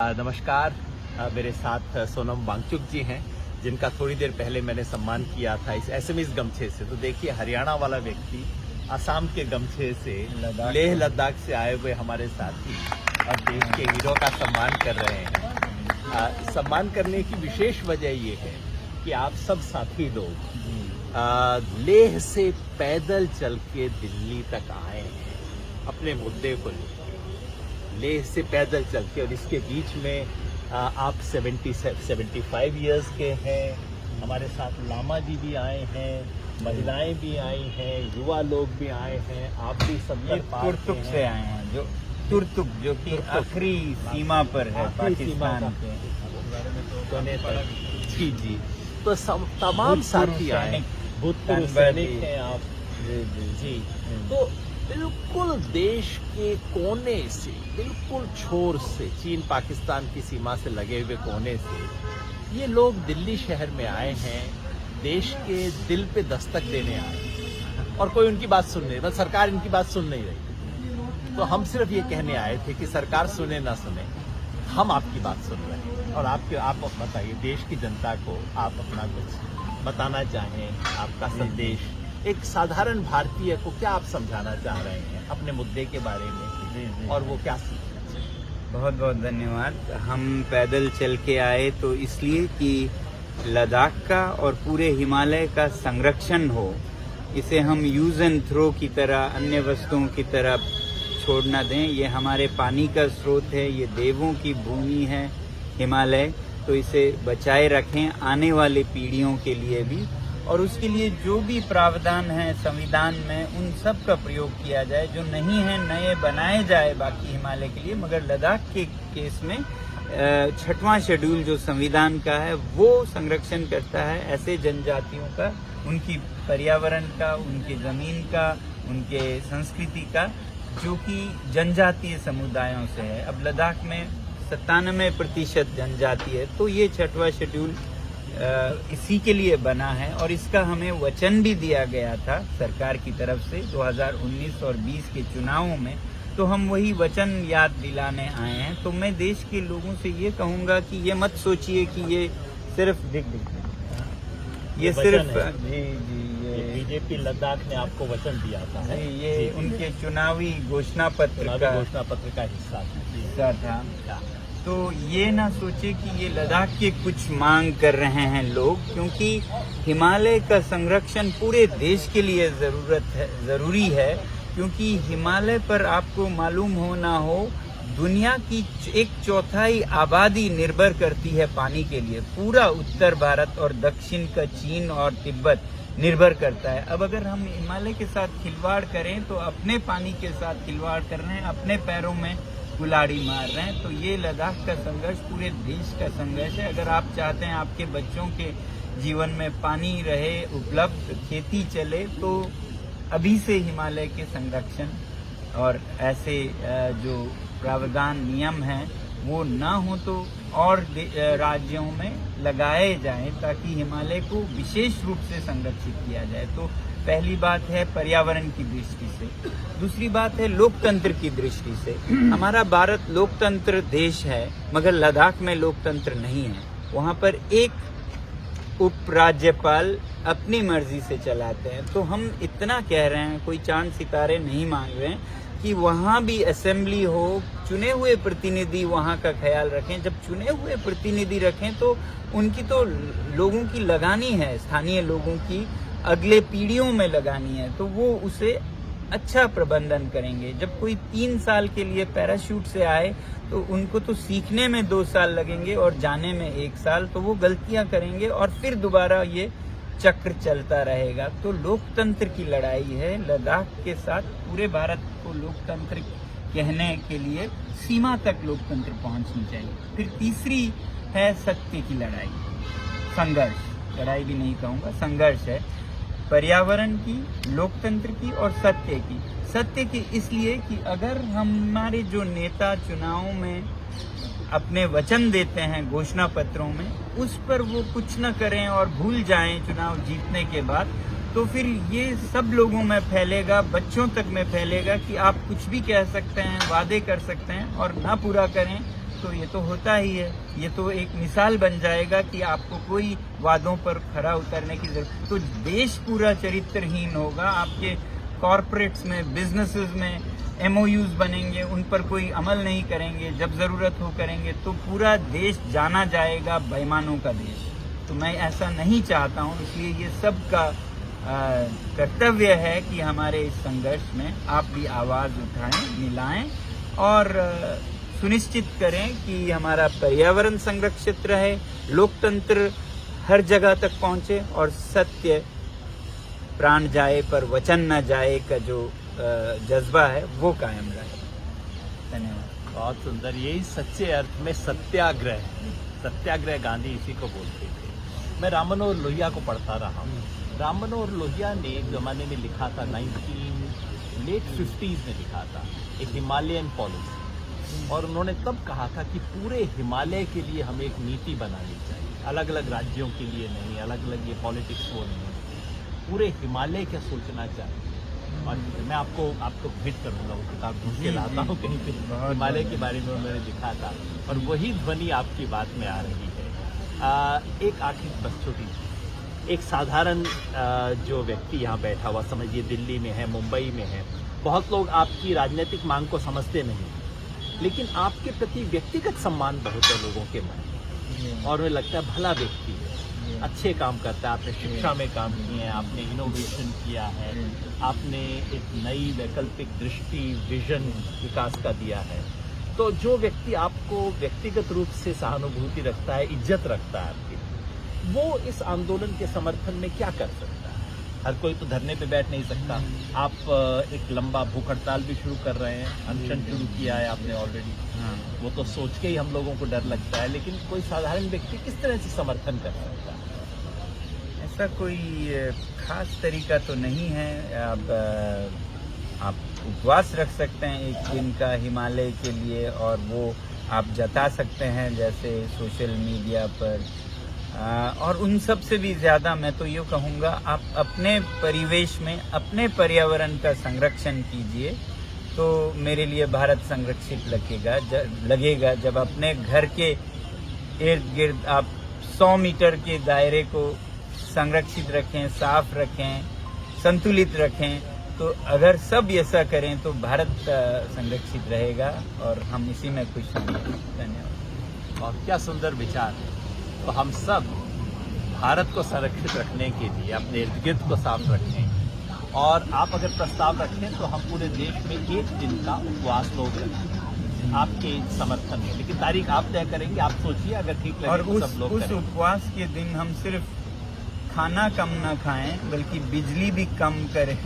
नमस्कार। मेरे साथ सोनम वांगचुक जी हैं, जिनका थोड़ी देर पहले मैंने सम्मान किया था इस एसएमएस गमछे से। तो देखिए, हरियाणा वाला व्यक्ति असम के गमछे से लेह लद्दाख से आए हुए हमारे साथी और देश के हीरो का सम्मान कर रहे हैं। सम्मान करने की विशेष वजह ये है कि आप सब साथी लोग लेह से पैदल चल के दिल्ली तक आए हैं अपने मुद्दे को लेकर। लेह से पैदल चल के, और इसके बीच में आप 75 इयर्स के हैं। हमारे साथ लामा जी भी आए हैं, महिलाएं भी आई हैं, युवा लोग भी आए हैं। आप भी 70 पार तुर्तुक से आए हैं, जो तुर्तुक जो कि आखिरी सीमा पर है पाकिस्तान के कोने तक। जी जी, तो तमाम साथी आए, भूतपूर्व सैनिक हैं आप। जी, तो बिल्कुल देश के कोने से, बिल्कुल छोर से, चीन पाकिस्तान की सीमा से लगे हुए कोने से ये लोग दिल्ली शहर में आए हैं, देश के दिल पे दस्तक देने आए हैं। और कोई उनकी बात सुन नहीं, मतलब सरकार इनकी बात सुन नहीं रही। तो हम सिर्फ ये कहने आए थे कि सरकार सुने ना सुने, हम आपकी बात सुन रहे हैं। और आप बताइए, देश की जनता को आप अपना कुछ बताना चाहें, आपका संदेश एक साधारण भारतीय को क्या आप समझाना चाह रहे हैं अपने मुद्दे के बारे में, और वो क्या सीखना चाहिए? बहुत बहुत धन्यवाद। हम पैदल चल के आए तो इसलिए कि लद्दाख का और पूरे हिमालय का संरक्षण हो। इसे हम यूज एंड थ्रो की तरह, अन्य वस्तुओं की तरह छोड़ ना दें। ये हमारे पानी का स्रोत है, ये देवों की भूमि है हिमालय, तो इसे बचाए रखें आने वाली पीढ़ियों के लिए भी। और उसके लिए जो भी प्रावधान है संविधान में, उन सब का प्रयोग किया जाए। जो नहीं है नए बनाए जाए बाकी हिमालय के लिए। मगर लद्दाख के केस में 6वां शेड्यूल जो संविधान का है वो संरक्षण करता है ऐसे जनजातियों का, उनकी पर्यावरण का, उनके जमीन का, उनके संस्कृति का, जो कि जनजातीय समुदायों से है। अब लद्दाख में 97% जनजाति है, तो ये 6वां शेड्यूल इसी के लिए बना है। और इसका हमें वचन भी दिया गया था सरकार की तरफ से 2019 और 20 के चुनावों में, तो हम वही वचन याद दिलाने आए हैं। तो मैं देश के लोगों से ये कहूँगा कि ये मत सोचिए कि ये सिर्फ ये सिर्फ जी ये बीजेपी लद्दाख ने आपको वचन दिया था, है? ये जी, उनके चुनावी घोषणा पत्र का हिस्सा था। तो ये ना सोचे कि ये लद्दाख के कुछ मांग कर रहे हैं लोग, क्योंकि हिमालय का संरक्षण पूरे देश के लिए जरूरी है। क्योंकि हिमालय पर आपको मालूम हो ना हो, दुनिया की 1/4 आबादी निर्भर करती है पानी के लिए। पूरा उत्तर भारत और दक्षिण का चीन और तिब्बत निर्भर करता है। अब अगर हम हिमालय के साथ खिलवाड़ करें तो अपने पानी के साथ खिलवाड़ कर रहे हैं, अपने पैरों में कुल्हाड़ी मार रहे हैं। तो ये लद्दाख का संघर्ष पूरे देश का संघर्ष है। अगर आप चाहते हैं आपके बच्चों के जीवन में पानी रहे उपलब्ध, खेती चले, तो अभी से हिमालय के संरक्षण और ऐसे जो प्रावधान नियम हैं वो ना हो तो और राज्यों में लगाए जाएं, ताकि हिमालय को विशेष रूप से संरक्षित किया जाए। तो पहली बात है पर्यावरण की दृष्टि से। दूसरी बात है लोकतंत्र की दृष्टि से। हमारा भारत लोकतंत्र देश है, मगर लद्दाख में लोकतंत्र नहीं है। वहाँ पर एक उपराज्यपाल अपनी मर्जी से चलाते हैं। तो हम इतना कह रहे हैं, कोई चांद सितारे नहीं मांग रहे हैं, कि वहाँ भी असेंबली हो, चुने हुए प्रतिनिधि वहाँ का ख्याल रखें। जब चुने हुए प्रतिनिधि रखें तो उनकी तो लोगों की लगानी है, स्थानीय लोगों की अगले पीढ़ियों में लगानी है, तो वो उसे अच्छा प्रबंधन करेंगे। जब कोई 3 साल के लिए पैराशूट से आए तो उनको तो सीखने में 2 साल लगेंगे और जाने में 1 साल, तो वो गलतियां करेंगे और फिर दोबारा ये चक्र चलता रहेगा। तो लोकतंत्र की लड़ाई है लद्दाख के साथ। पूरे भारत को लोकतंत्र कहने के लिए सीमा तक लोकतंत्र पहुंचनी चाहिए। फिर तीसरी है सत्य की लड़ाई, संघर्ष, लड़ाई भी नहीं कहूँगा, संघर्ष है पर्यावरण की, लोकतंत्र की और सत्य की। सत्य की इसलिए कि अगर हमारे जो नेता चुनावों में अपने वचन देते हैं घोषणा पत्रों में, उस पर वो कुछ न करें और भूल जाएं चुनाव जीतने के बाद, तो फिर ये सब लोगों में फैलेगा, बच्चों तक में फैलेगा कि आप कुछ भी कह सकते हैं, वादे कर सकते हैं और ना पूरा करें तो ये तो होता ही है। ये तो एक मिसाल बन जाएगा कि आपको कोई वादों पर खरा उतरने की जरूरत, तो देश पूरा चरित्रहीन होगा। आपके कॉरपोरेट्स में, बिजनेसेस में MOUs बनेंगे, उन पर कोई अमल नहीं करेंगे, जब ज़रूरत हो करेंगे, तो पूरा देश जाना जाएगा बेईमानों का देश। तो मैं ऐसा नहीं चाहता हूँ, इसलिए ये सबका कर्तव्य है कि हमारे इस संघर्ष में आप भी आवाज़ उठाएं, मिलाएं और सुनिश्चित करें कि हमारा पर्यावरण संरक्षित रहे, लोकतंत्र हर जगह तक पहुँचे और सत्य प्राण जाए पर वचन न जाए का जो जज्बा है वो कायम रहे। धन्यवाद। बहुत सुंदर। यही सच्चे अर्थ में सत्याग्रह है। सत्याग्रह गांधी इसी को बोलते थे। मैं राम मनोहर लोहिया को पढ़ता रहा हूँ। राम मनोहर लोहिया ने एक जमाने में लिखा था, लेट 50s में लिखा था, एक हिमालयन पॉलिसी, और उन्होंने तब कहा था कि पूरे हिमालय के लिए हमें एक नीति बनानी चाहिए, अलग अलग राज्यों के लिए नहीं, अलग अलग ये पॉलिटिक्स वो नहीं, पूरे हिमालय क्या सोचना चाहिए। और मैं आपको भेंट करूंगा वो किताब, ढूंढ के लाता हूँ कहीं पे, हिमालय के बारे में उन्होंने लिखा था, और वही ध्वनि आपकी बात में आ रही है। एक आखिरी बस छोटी, एक साधारण जो व्यक्ति यहाँ बैठा हुआ, समझिए दिल्ली में है, मुंबई में है, बहुत लोग आपकी राजनीतिक मांग को समझते नहीं, लेकिन आपके प्रति व्यक्तिगत सम्मान बहुत है लोगों के मन में, और मुझे लगता है भला व्यक्ति है, अच्छे काम करता है। आपने शिक्षा में काम किए हैं, आपने इनोवेशन किया है, आपने एक नई वैकल्पिक दृष्टि, विजन विकास का दिया है। तो जो व्यक्ति आपको व्यक्तिगत रूप से सहानुभूति रखता है, इज्जत रखता है आपकी, वो इस आंदोलन के समर्थन में क्या कर सकता है? हर कोई तो धरने पे बैठ नहीं सकता। आप एक लंबा भूख हड़ताल भी शुरू कर रहे हैं, अनशन शुरू किया है आपने ऑलरेडी। वो तो सोच के ही हम लोगों को डर लगता है, लेकिन कोई साधारण व्यक्ति किस तरह से समर्थन कर सकता है? ऐसा कोई खास तरीका तो नहीं है। अब आप उपवास रख सकते हैं एक दिन का हिमालय के लिए, और वो आप जता सकते हैं जैसे सोशल मीडिया पर, और उन सब से भी ज़्यादा मैं तो ये कहूँगा, आप अपने परिवेश में अपने पर्यावरण का संरक्षण कीजिए, तो मेरे लिए भारत संरक्षित लगेगा जब अपने घर के इर्द गिर्द आप 100 मीटर के दायरे को संरक्षित रखें, साफ रखें, संतुलित रखें। तो अगर सब ऐसा करें तो भारत संरक्षित रहेगा, और हम इसी में खुश हैं। धन्यवाद। और क्या सुंदर विचार है। तो हम सब भारत को संरक्षित रखने के लिए अपने इर्द गिर्द को साफ रखें, और आप अगर प्रस्ताव रखें तो हम पूरे देश में एक दिन का उपवास लोग रखें आपके समर्थन में, लेकिन तारीख आप तय करेंगे। आप सोचिए, अगर ठीक लगे और तो सब लोग उस उपवास के दिन हम सिर्फ खाना कम ना खाएं, बल्कि बिजली भी कम करें,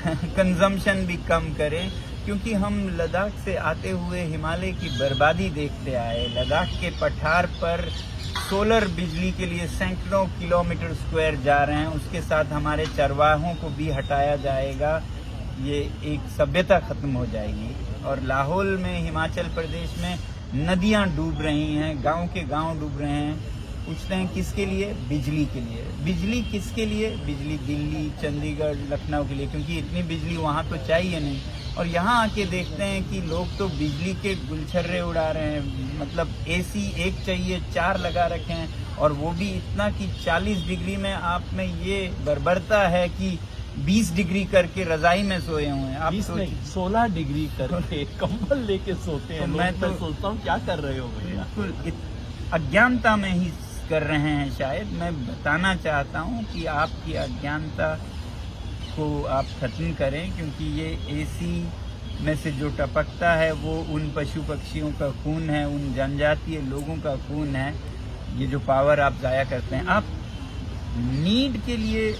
कंजम्पशन भी कम करें, क्योंकि हम लद्दाख से आते हुए हिमालय की बर्बादी देखते आए। लद्दाख के पठार पर सोलर बिजली के लिए सैकड़ों किलोमीटर स्क्वायर जा रहे हैं, उसके साथ हमारे चरवाहों को भी हटाया जाएगा। ये एक सभ्यता खत्म हो जाएगी। और लाहौल में, हिमाचल प्रदेश में नदियां डूब रही हैं, गांव के गांव डूब रहे हैं। पूछते हैं किसके लिए? बिजली के लिए। बिजली किसके लिए? बिजली दिल्ली, चंडीगढ़, लखनऊ के लिए, क्योंकि इतनी बिजली वहाँ तो चाहिए नहीं। और यहाँ आके देखते हैं कि लोग तो बिजली के गुलछर्रे उड़ा रहे हैं, मतलब AC एक चाहिए 4 लगा रखे हैं, और वो भी इतना कि 40 डिग्री में आप में ये बर्बरता है कि 20 डिग्री करके रजाई में सोए हुए हैं। आप 16 डिग्री करके कंबल लेके सोते हैं। तो मैं तो सोचता हूँ क्या कर रहे हो भैया। बिल्कुल अज्ञानता में ही कर रहे हैं शायद। मैं बताना चाहता हूँ कि आपकी अज्ञानता को आप खत्म करें, क्योंकि ये AC में से जो टपकता है वो उन पशु पक्षियों का खून है, उन जनजातीय लोगों का खून है। ये जो पावर आप जाया करते हैं, आप नीड के लिए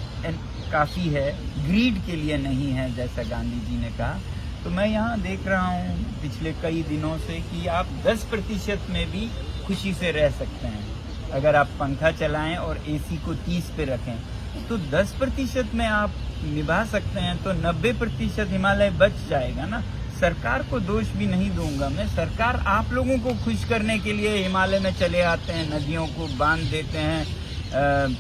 काफ़ी है, ग्रीड के लिए नहीं है, जैसा गांधी जी ने कहा। तो मैं यहाँ देख रहा हूँ पिछले कई दिनों से कि आप 10% में भी खुशी से रह सकते हैं अगर आप पंखा चलाएं और AC को 30 पे रखें। तो 10% में आप निभा सकते हैं, तो 90% हिमालय बच जाएगा ना। सरकार को दोष भी नहीं दूंगा मैं। सरकार आप लोगों को खुश करने के लिए हिमालय में चले आते हैं, नदियों को बांध देते हैं,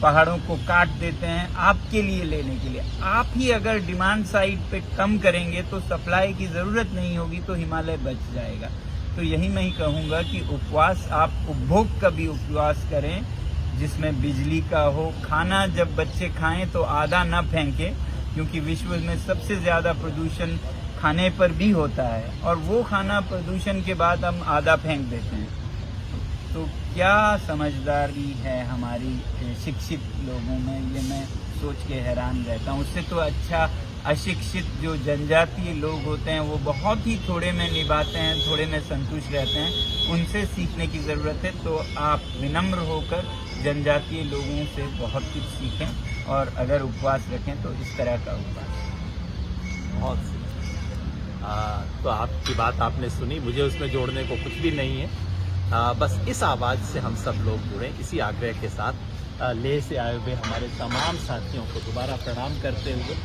पहाड़ों को काट देते हैं आपके लिए लेने के लिए। आप ही अगर डिमांड साइड पे कम करेंगे तो सप्लाई की ज़रूरत नहीं होगी, तो हिमालय बच जाएगा। तो यही मैं ही कहूँगा कि उपवास, आप उपभोग का भी उपवास करें जिसमें बिजली का हो। खाना जब बच्चे खाएं तो आधा न फेंकें, क्योंकि विश्व में सबसे ज़्यादा प्रदूषण खाने पर भी होता है, और वो खाना प्रदूषण के बाद हम आधा फेंक देते हैं। तो क्या समझदारी है हमारी शिक्षित लोगों में, ये मैं सोच के हैरान रहता हूँ। उससे तो अच्छा अशिक्षित जो जनजातीय लोग होते हैं वो बहुत ही थोड़े में निभाते हैं, थोड़े में संतुष्ट रहते हैं, उनसे सीखने की ज़रूरत है। तो आप विनम्र होकर जनजातीय लोगों से बहुत कुछ सीखें, और अगर उपवास रखें तो इस तरह का उपवास। बहुत सी तो आपकी बात आपने सुनी, मुझे उसमें जोड़ने को कुछ भी नहीं है। बस इस आवाज़ से हम सब लोग जुड़ें, इसी आग्रह के साथ लेह से आए हुए हमारे तमाम साथियों को दोबारा प्रणाम करते हुए,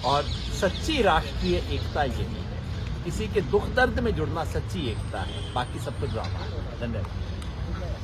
और सच्ची राष्ट्रीय एकता यही है, किसी के दुख दर्द में जुड़ना सच्ची एकता है, बाकी सब कुछ ड्रामा है। धन्यवाद।